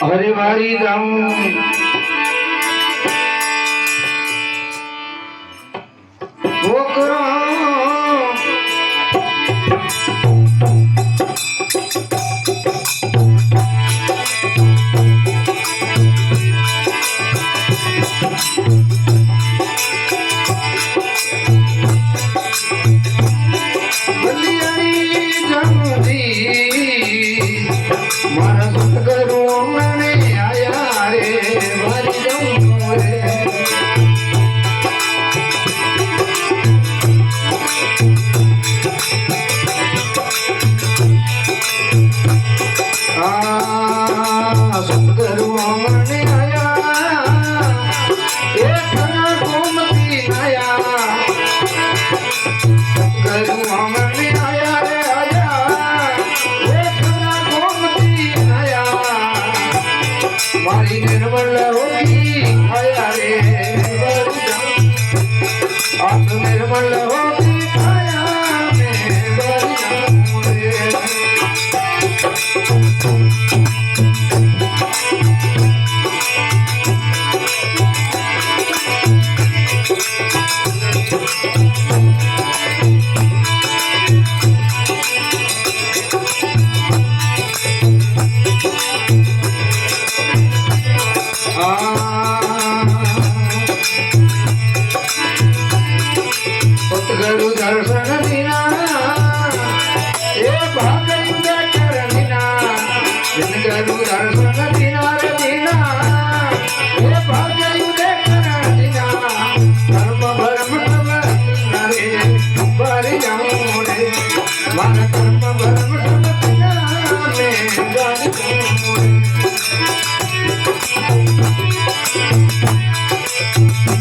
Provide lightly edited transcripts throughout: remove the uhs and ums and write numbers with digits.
हरे वारी जाऊं वो करो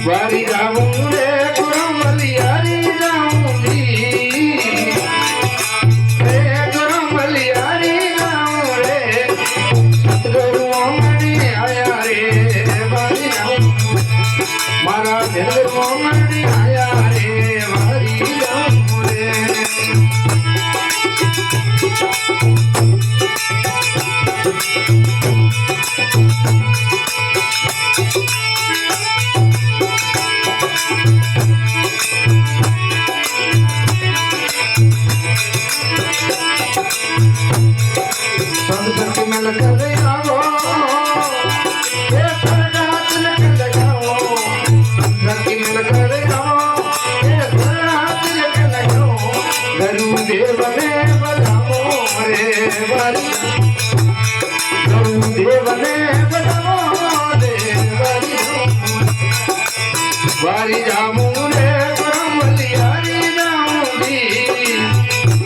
वारी जाऊं रे करमलियारी जाऊंगी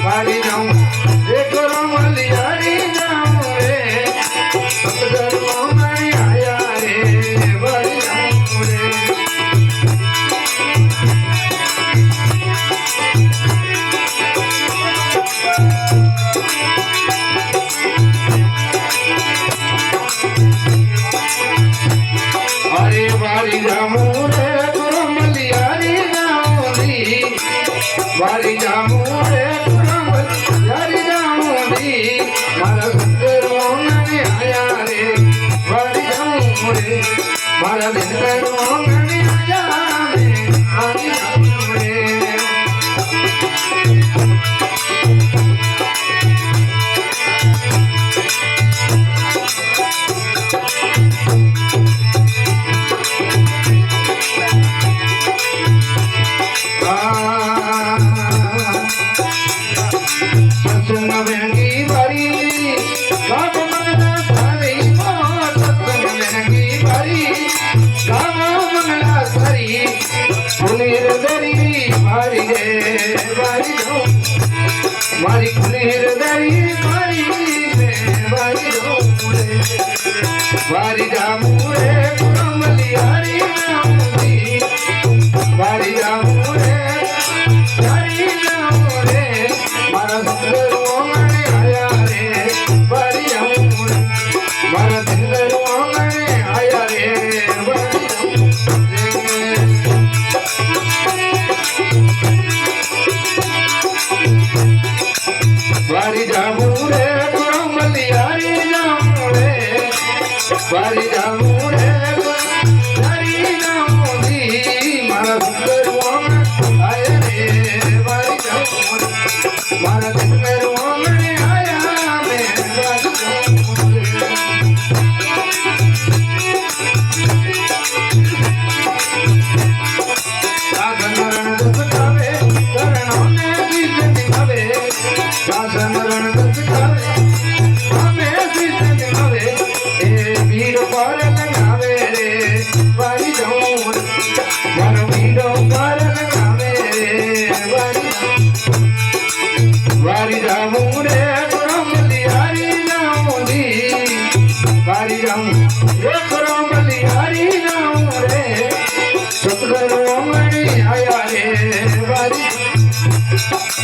वारी जाऊं रे करमलियारी जाऊं रे सतगुरु में आया रे वारी जाऊं रे अरे वारी जाऊं वारी जाऊं रे वारी जाऊं दी मारा सतगुरु में आया रे वारी जाऊं रे मारा सतगुरु में आया रे वारी जाऊं रे मारी खुलीर दरी मारी वारी वारी जाऊं रे करमलियारी जाऊंगी वारी जाऊं रे वारी जाऊं रे मारा सतगुरु में आया रे वारी जाऊं रे मारा सतगुरु में आया रे वारी जाऊं रे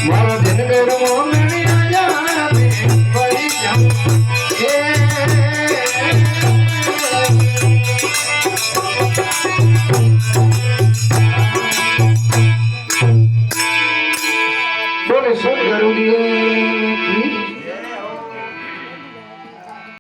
મારા દિનકર મોંઘણી આયા રે વળી જાઉં બોલે સદગુરુદેવ